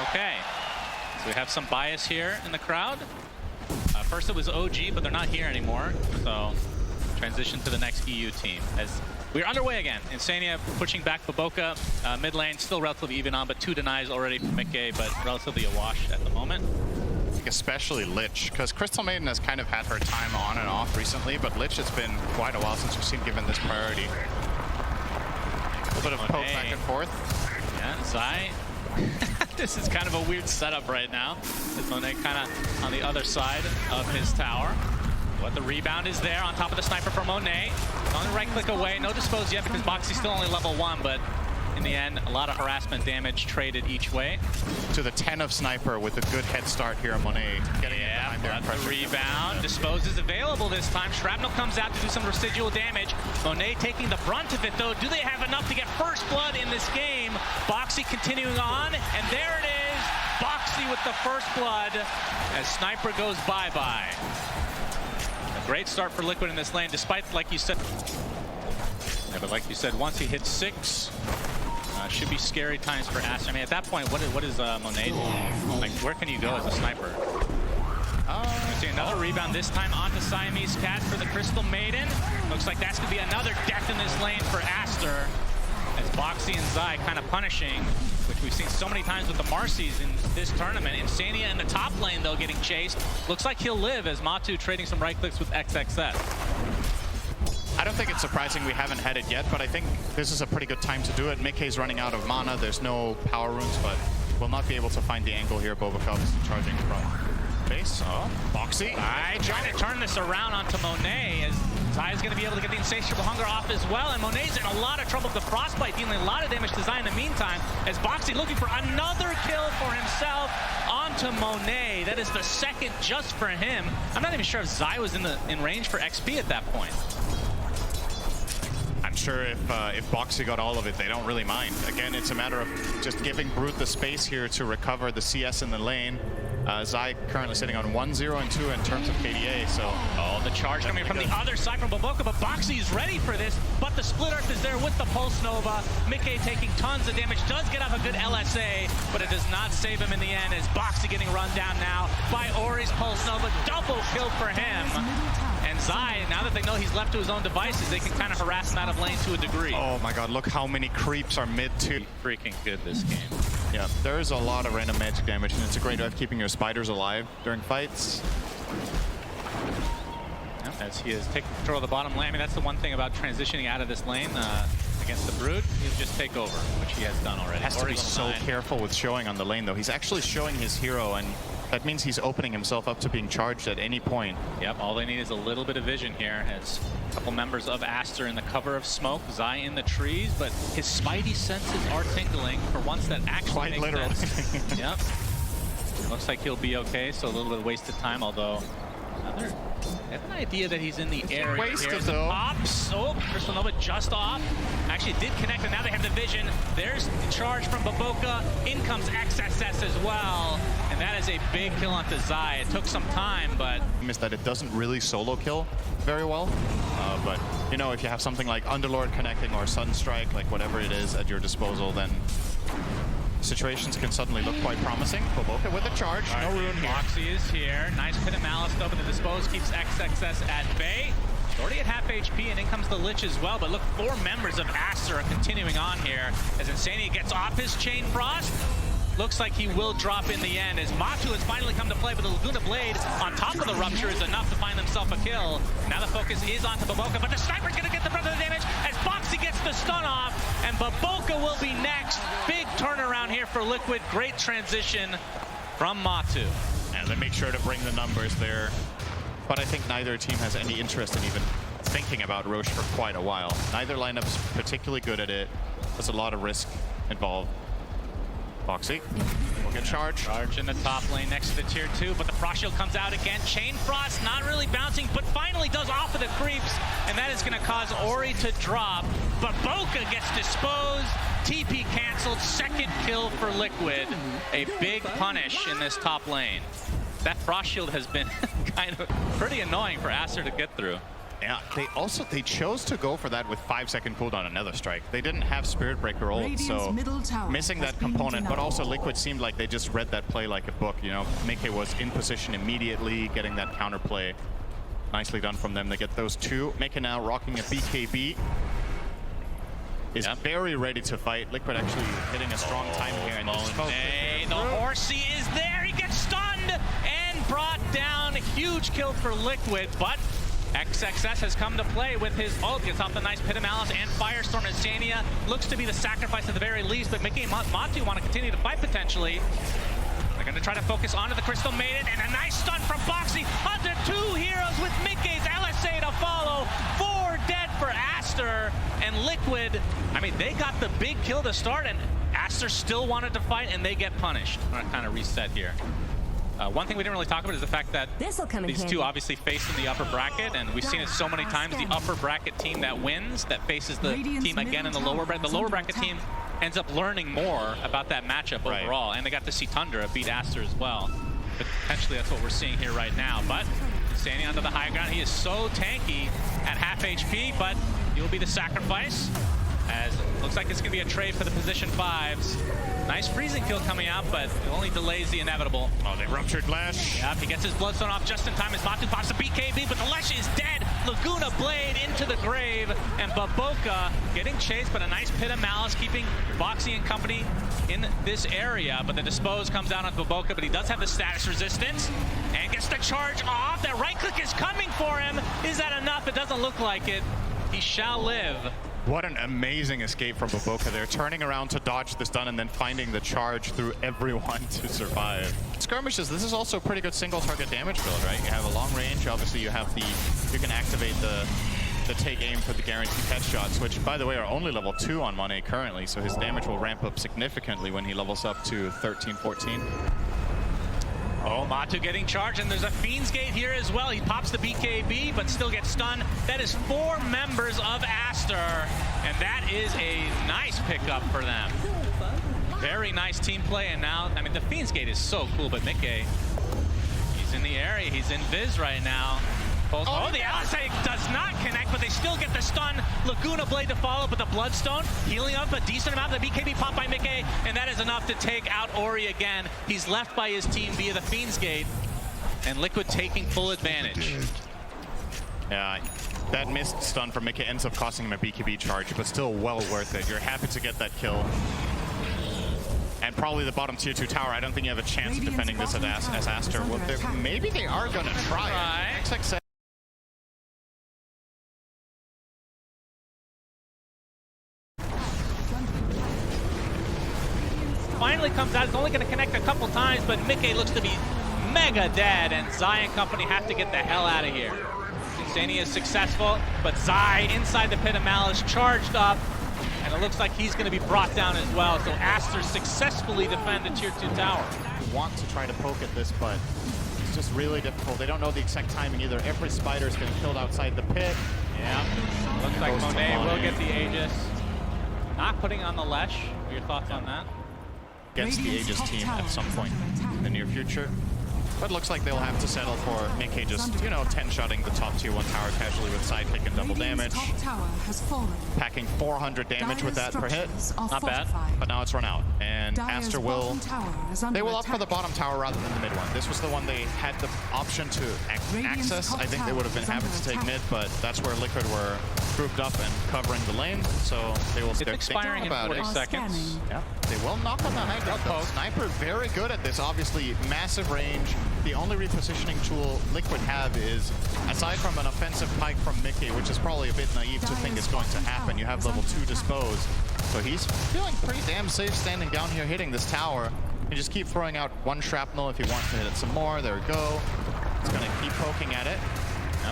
Okay. So we have some bias here in the crowd. First it was OG, but they're not here anymore. So transition to the next EU team. As we're underway again. Insania pushing back Baboka. Mid lane still relatively even on, but 2 denies already from Mickey, but relatively a wash at the moment. Especially Lich, because Crystal Maiden has kind of had her time on and off recently, but Lich has been quite a while since we've seen given this priority. A little bit of poke back and forth. Yeah, Zai. This is kind of a weird setup right now. With Monet kind of on the other side of his tower. But the rebound is there on top of the sniper for Monet. Only right click away, no dispose yet because Boxy's still only level 1, but in the end, a lot of harassment damage traded each way. To the 10 of Sniper with a good head start here on Monet. Getting it behind there. The rebound. Dispose is available this time. Shrapnel comes out to do some residual damage. Monet taking the brunt of it, though. Do they have enough to get first blood in this game? Boxy continuing on, and there it is. Boxy with the first blood as Sniper goes bye-bye. A great start for Liquid in this lane, despite, like you said, but like you said, once he hits 6, should be scary times for Aster. I mean, at that point, what is Monet doing? Like, where can you go as a sniper? See another rebound this time onto Siamese Cat for the Crystal Maiden. Looks like that's going to be another death in this lane for Aster. As Boxy and Zai kind of punishing, which we've seen so many times with the Marcies in this tournament. Insania in the top lane, though, getting chased. Looks like he'll live as Matu trading some right clicks with XXS. I don't think it's surprising we haven't had it yet, but I think this is a pretty good time to do it. Mickey's running out of mana. There's no power runes, but we'll not be able to find the angle here. Bobakov is charging from base. Oh, Boxy. Trying to turn this around onto Monet as Zai is going to be able to get the insatiable hunger off as well, and Monet's in a lot of trouble with the frostbite, dealing a lot of damage to Zai in the meantime, as Boxy looking for another kill for himself onto Monet. That is the second just for him. I'm not even sure if Zai was in range for XP at that point. I'm sure if Boxy got all of it, they don't really mind. Again, it's a matter of just giving Brute the space here to recover the CS in the lane. Zai currently sitting on 1-0 and 2 in terms of KDA, so... Oh, the charge coming from the other side from Baboka, but Boxy is ready for this, but the Split Earth is there with the Pulse Nova. Mickey taking tons of damage, does get off a good LSA, but it does not save him in the end as Boxy getting run down now by Ori's Pulse Nova. Double kill for him. And Zai, now that they know he's left to his own devices, they can kind of harass him out of lane to a degree. Oh my god, look how many creeps are mid too. Freaking good this game. Yeah, there is a lot of random magic damage, and it's a great way of keeping your spiders alive during fights. Yep, as he is taking control of the bottom lane. I mean, that's the one thing about transitioning out of this lane against the Brood. He'll just take over, which he has done already. Has to be so careful with showing on the lane, though. He's actually showing his hero, and that means he's opening himself up to being charged at any point. Yep, all they need is a little bit of vision here as a couple members of Aster in the cover of smoke, Zai in the trees, but his spidey senses are tingling for once that actually Quite literally. Sense. Yep. Looks like he'll be okay, so a little bit of wasted time, although I have an idea that he's in the area. Wasted though. Pops. Oh, Crystal Nova just off. Actually did connect, and now they have the vision. There's the charge from Baboka. In comes XSS as well. And that is a big kill onto Zai. It took some time, but... Missed that it doesn't really solo kill very well. But, you know, if you have something like Underlord connecting or Sunstrike, like whatever it is at your disposal, then situations can suddenly look quite promising. Baboka with a charge, no rune here. Boxy is here. Nice pit of Malice though, but the dispose keeps XXS at bay. He's already at half HP, and in comes the Lich as well. But look, 4 members of Aster are continuing on here as Insania gets off his Chain Frost. Looks like he will drop in the end as Matu has finally come to play, but the Laguna Blade on top of the Rupture is enough to find himself a kill. Now the focus is onto Baboka, but the Sniper's going to get the brunt of the damage as Boxy gets the stun off, and Baboka will be next. Big turnaround here for Liquid. Great transition from Matu. And they make sure to bring the numbers there. But I think neither team has any interest in even thinking about Roche for quite a while. Neither lineup's particularly good at it. There's a lot of risk involved. Boxy will get charged. Charge in the top lane next to the tier 2, but the Frost Shield comes out again. Chain Frost not really bouncing, but finally does off of the creeps, and that is going to cause Ori to drop. But Baboka gets disposed. TP canceled. Second kill for Liquid. A big punish in this top lane. That Frost Shield has been kind of pretty annoying for Aster to get through. Yeah, they chose to go for that with 5-second cooldown another strike. They didn't have Spirit Breaker ult, so missing that component, but also Liquid seemed like they just read that play like a book, you know. Mike was in position immediately, getting that counterplay. Nicely done from them. They get those two. Mike now rocking a BKB. Is very ready to fight. Liquid actually hitting a strong time here. And the Horsey is there. He gets stunned and brought down. Huge kill for Liquid, but XXS has come to play with his ult. Gets off the nice Pit of Malice and Firestorm. And Sania looks to be the sacrifice at the very least, but Mickey and Matu want to continue to fight potentially. They're going to try to focus onto the Crystal Maiden, and a nice stun from Boxy onto 2 heroes with Mickey's LSA to follow. 4 dead for ASTER, and Liquid, I mean, they got the big kill to start, and ASTER still wanted to fight, and they get punished. I'm going to kind of reset here. One thing we didn't really talk about is the fact that these two obviously face in the upper bracket, and we've seen it so many times. The upper bracket team that wins, that faces the team again in the lower bracket. The lower bracket team ends up learning more about that matchup overall, and they got to see Tundra beat ASTER as well. But potentially that's what we're seeing here right now. But standing onto the high ground, he is so tanky at half HP, but he'll be the sacrifice. As it looks like it's going to be a trade for the position 5s. Nice freezing kill coming out, but it only delays the inevitable. Oh, they ruptured Lash. Yep, he gets his Bloodstone off just in time as Matu pops the BKB, but the Lash is dead. Laguna Blade into the grave, and Baboka getting chased, but a nice Pit of Malice keeping Boxy and company in this area. But the Dispose comes down on Baboka, but he does have the status resistance and gets the charge off. That right click is coming for him. Is that enough? It doesn't look like it. He shall live. What an amazing escape from Baboka there, turning around to dodge the stun and then finding the charge through everyone to survive. Skirmishes, this is also a pretty good single target damage build, right? You have a long range, obviously you have you can activate the take aim for the guaranteed headshots, which by the way are only level 2 on Monet currently, so his damage will ramp up significantly when he levels up to 13, 14. Oh, Matu getting charged, and there's a Fiend's Gate here as well. He pops the BKB, but still gets stunned. That is 4 members of ASTER, and that is a nice pickup for them. Very nice team play, and now, I mean, the Fiend's Gate is so cool, but Mickey, he's in the area. He's in Viz right now. Oh, the LSA does not connect, but they still get the stun. Laguna Blade to follow, but the Bloodstone healing up a decent amount. The BKB popped by Mickey, and that is enough to take out Ori again. He's left by his team via the Fiend's Gate, and Liquid taking full advantage. Yeah, that missed stun from Mickey ends up costing him a BKB charge, but still well worth it. You're happy to get that kill. And probably the bottom tier 2 tower. I don't think you have a chance of defending this as ASTER. Well, maybe they are going to try. XXS finally comes out. It's only going to connect a couple times, but Mickey looks to be mega dead, and Zai and company have to get the hell out of here. Insania is successful, but Zai inside the Pit of Malice charged up, and it looks like he's going to be brought down as well. So ASTER successfully defend the tier 2 tower. Want to try to poke at this, but it's just really difficult. They don't know the exact timing either. Every spider is getting killed outside the pit. Yeah, looks like Monet will get the Aegis. Not putting on the Lesh. What are your thoughts on that? Against the Aegis team at some point in the near future. But looks like they'll have to settle for Mickey just, you know, 10-shotting the top tier 1 tower casually with sidekick and double damage. Packing 400 damage with that per hit. Not bad. But now it's run out. And ASTER will opt for the bottom tower rather than the mid one. This was the one they had the option to access. I think they would have been happy to take mid, but that's where Liquid were grouped up and covering the lane. So they will start thinking about it. 40 seconds. Yeah, they will knock on the high ground though. Sniper very good at this. Obviously, massive range. The only repositioning tool Liquid have is, aside from an offensive pike from Mickey, which is probably a bit naive to think is going to happen, you have level 2 Dispose. So he's feeling pretty damn safe standing down here hitting this tower. You just keep throwing out 1 shrapnel if he wants to hit it some more. There we go. He's going to keep poking at it.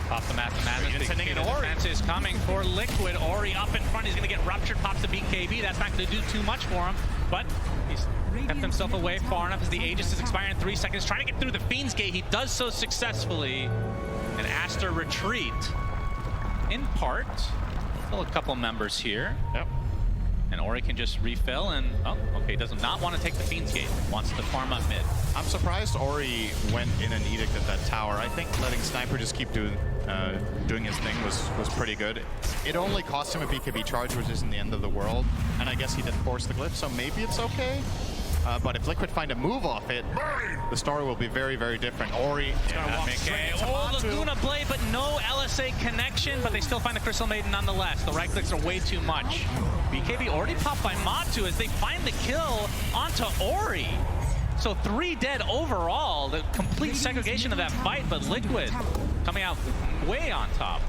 Pop the mathematics. The defense is coming for Liquid. Ori up in front. He's going to get ruptured. Pops the BKB. That's not going to do too much for him. But he's kept himself away far enough as the Aegis is expiring in 3 seconds. Trying to get through the Fiend's Gate. He does so successfully. And ASTER retreat. In part. Still a couple members here. Yep. And Ori can just refill and, oh, okay, does not want to take the Fiend's Gate. Wants to farm up mid. I'm surprised Ori went in an edict at that tower. I think letting Sniper just keep doing his thing was pretty good. It only cost him a BKB charge, which isn't the end of the world. And I guess he didn't force the glyph, so maybe it's okay. But if Liquid find a move off it, the story will be very, very different. Ori is going to walk straight into Matu. Laguna Blade, but no LSA connection, but they still find the Crystal Maiden nonetheless. The right clicks are way too much. BKB already popped by Matu as they find the kill onto Ori. So 3 dead overall, the complete segregation of that fight, but Liquid coming out way on top.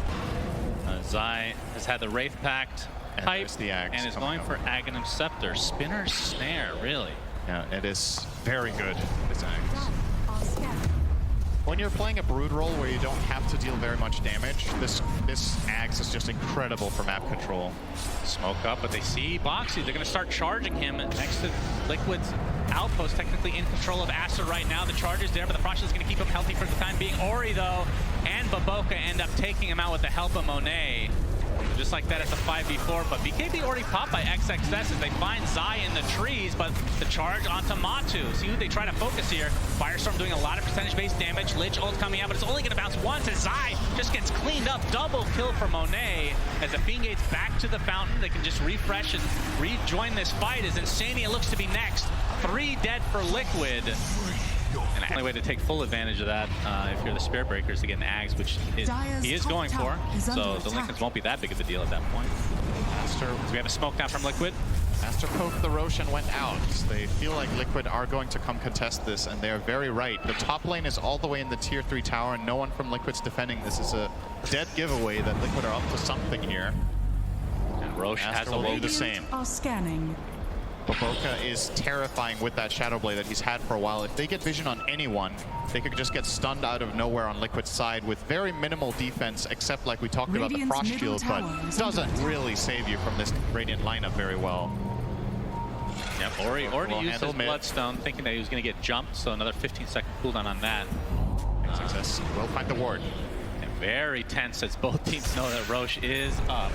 Zai has had the Wraith Pact pipe and is going for Aghanim Scepter. Spinner Snare, really. Yeah, it is very good, this Axe. When you're playing a Brood role where you don't have to deal very much damage, this Axe is just incredible for map control. Smoke up, but they see Boxy. They're going to start charging him next to Liquid's outpost, technically in control of Aster right now. The charge is there, but the Frost is going to keep him healthy for the time being. Ori, though, and Baboka end up taking him out with the help of Monet. Just like that at the 5v4, but BKB already popped by XXS as they find Zai in the trees, but the charge onto Matu. See who they try to focus here. Firestorm doing a lot of percentage-based damage. Lich ult coming out, but it's only going to bounce once as Zai just gets cleaned up. Double kill for Monet as the Fiend Gate's back to the fountain. They can just refresh and rejoin this fight as Insania looks to be next. 3 dead for Liquid. And the only way to take full advantage of that, if you're the Spirit Breakers, to get an Ags, which he is going for. So the Lincolns won't be that big of a deal at that point. Aster, so we have a smoke now from Liquid. Aster poked the Rosh and went out. They feel like Liquid are going to come contest this, and they are very right. The top lane is all the way in the tier 3 tower, and no one from Liquid's defending this. Is a dead giveaway that Liquid are up to something here. And Rosh has a will do the same. Are scanning. Baboka is terrifying with that Shadow Blade that he's had for a while. If they get vision on anyone, they could just get stunned out of nowhere on Liquid's side with very minimal defense, except like we talked about the Frost Shield, but doesn't really save you from this Radiant lineup very well. Yep, Ori used his Bloodstone thinking that he was going to get jumped, so another 15-second cooldown on that. Success. Will find the ward. And very tense as both teams know that Rosh is up.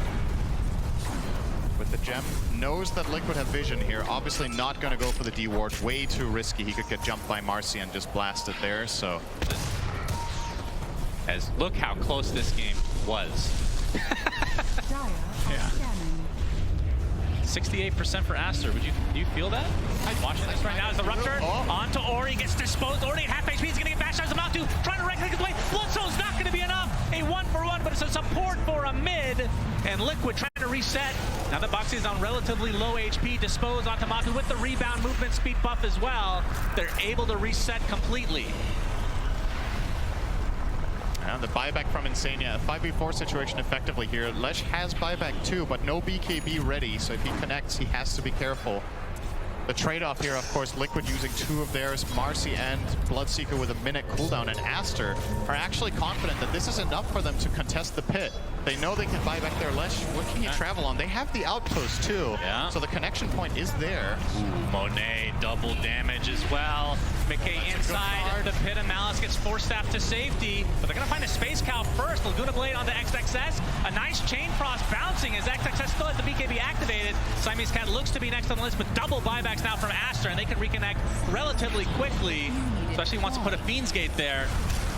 With the gem, knows that Liquid have vision here. Obviously not going to go for the D ward. Way too risky. He could get jumped by Marcy and just blast it there. So, as look how close this game was. Yeah. 68% for Aster. Do you feel that? Watching this right now as the Rupture onto Ori, gets disposed. Ori at half HP is going to get bashed out as Matu, trying to right-click his way. Bloodstone's not going to be enough. A 1-for-1, but it's a support for a mid. And Liquid trying to reset. Now that Boxy is on relatively low HP, disposed onto Matu with the rebound movement speed buff as well. They're able to reset completely. And the buyback from Insania, a 5v4 situation effectively here. Lesh has buyback too, but no BKB ready, so if he connects, he has to be careful. The trade-off here, of course, Liquid using 2 of theirs, Marcy and Bloodseeker with a minute cooldown, and Aster are actually confident that this is enough for them to contest the pit. They know they can buy back their Lesh. What can he travel on? They have the outpost too, so the connection point is there. Ooh, Monet double damage as well. McKay inside, the pit of Malice gets force staff to safety, but they're gonna find a Space Cow first. Laguna Blade onto XXS, a nice Chain Frost bouncing as XXS still has the BKB activated. Siamese Cat looks to be next on the list, but double buybacks now from Aster, and they can reconnect relatively quickly, especially wants to put a Fiend's Gate there.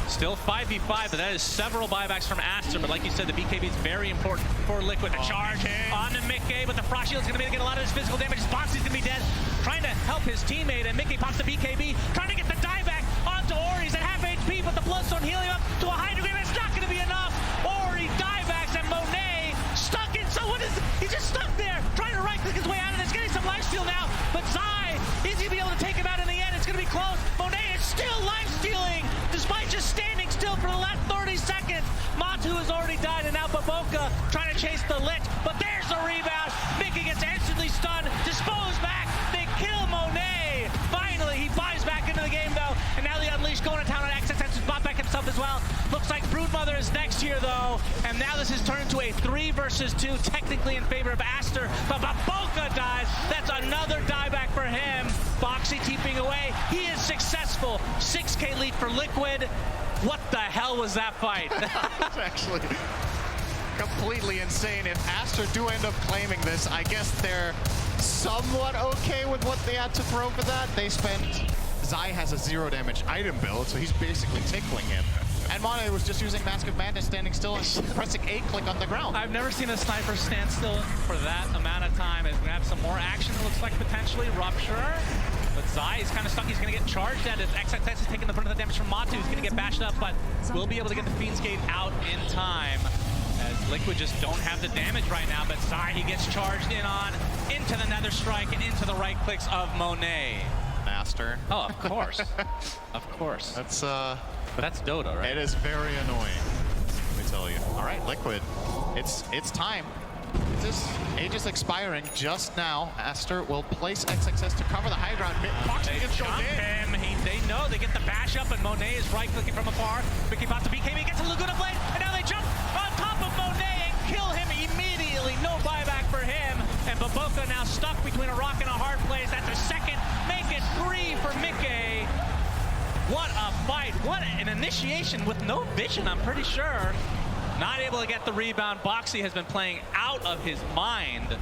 Still 5v5, but that is several buybacks from Aster, but like you said, the BKB is very important for Liquid. The charge onto Mickey, but the Frost Shield is going to be able to get a lot of his physical damage. Boxy's going to be dead, trying to help his teammate, and Mickey pops the BKB, trying to get the dieback onto Ori. He's at half HP, but the Bloodstone healing up to a high degree, but it's not going to be enough. Ori diebacks, and Monet stuck in, so what is, he's just stuck there, trying to right-click his way out of this, getting some lifesteal now, but Zai, is he going to be able to take him out in the end? It's going to be close. Monet is still lifestealing, despite just standing still for the last 30 seconds. Matu has already died, and now Baboka trying to chase the Lich, but there's the rebound. Mickey gets instantly stunned, disposed back, they kill Monet. Finally, he buys back into the game though, and now the Unleashed going to town on XXS, who's bought back himself as well. Looks like Broodmother is next here though, and now this has turned into a 3 versus 2, technically in favor of Aster, but Baboka dies. That's another dieback for him. Boxy keeping away, he is successful. 6K lead for Liquid. What the hell was that fight? completely insane. If ASTER do end up claiming this, I guess they're somewhat okay with what they had to throw for that. They spent... Zai has a 0 damage item build, so he's basically tickling him. And Monet was just using Mask of Madness, standing still and pressing A-click on the ground. I've never seen a sniper stand still for that amount of time. It's going to have some more action, it looks like, potentially. Rupture. But Zai is kind of stuck. He's going to get charged at it. XXX is taking the brunt of the damage from Matu. He's going to get bashed up, but will be able to get the Fiend's Gate out in time. As Liquid just don't have the damage right now, but Zai, he gets charged in on, into the Nether Strike, and into the right clicks of Monet. Master. Oh, of course. Of course. That's Dota, right? It is very annoying, let me tell you. All right, Liquid, it's time. Age is expiring just now. ASTER will place XXS to cover the high ground. They jump him. They know they get the bash up, and Monet is right-clicking from afar. Vicky about to BKB, gets a Laguna Blade, and now they jump on top of Monet and kill him immediately. No buyback for him, and Baboka now stuck between a rock and a hard place. That's a second. Make it 3 for Mickey. What a fight. What an initiation with no vision, I'm pretty sure. Not able to get the rebound. Boxy has been playing out of his mind.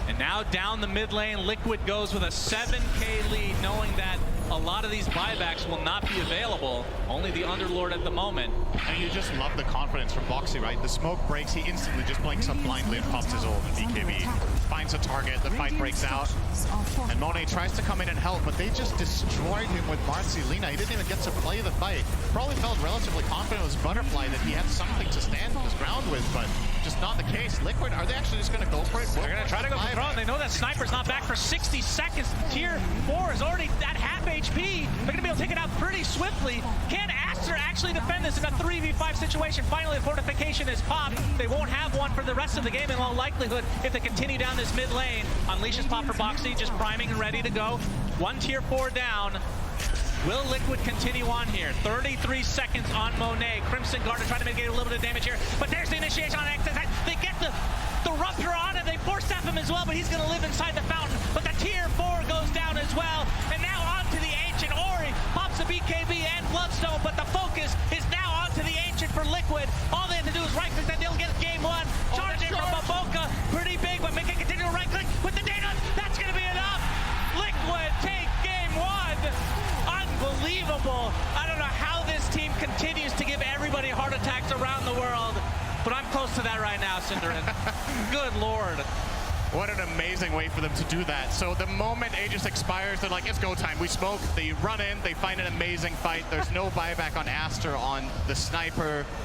And now down the mid lane, Liquid goes with a 7K lead, knowing that a lot of these buybacks will not be available. Only the Underlord at the moment. And you just love the confidence from Boxy, right? The smoke breaks, he instantly just blinks up blindly and pops his ult and BKB. Finds a target, the fight breaks out. And Monet tries to come in and help, but they just destroyed him with Marcelina. He didn't even get to play the fight. Probably felt relatively confident with his Butterfly that he had something to stand his ground with, but just not the case. Liquid, are they actually just going to go for it? They're going to try to go for the throne. They know that Sniper's not back for 60 seconds. Tier 4 is already at half HP. They're going to be able to take it out pretty swiftly. Can ASTER actually defend this in a 3v5 situation? Finally, the fortification is popped. They won't have one for the rest of the game in all likelihood if they continue down this mid lane. Unleashes pop for Boxy, just priming and ready to go. One tier 4 down. Will Liquid continue on here? 33 seconds on Monet. Crimson Guard trying to mitigate a little bit of damage here, but there's the initiation on XS. They get the Rupture on it. They force step him as well, but he's going to live inside the fountain. But the tier 4 goes down as well. And now onto the Ancient. Ori pops the BKB and Bloodstone, but the focus is now onto the Ancient for Liquid. All they have to do is right-click, then they'll get game 1. Charge in from Baboka. Pretty big, but make it continue to right-click with the data. That's going to be enough. Liquid take game 1. Unbelievable. I don't know how this team continues to give everybody heart attacks around the world, but I'm close to that right now, Cinderin. Good Lord. What an amazing way for them to do that. So the moment Aegis expires, they're like, it's go time. We smoke, they run in, they find an amazing fight. There's no buyback on ASTER on the Sniper.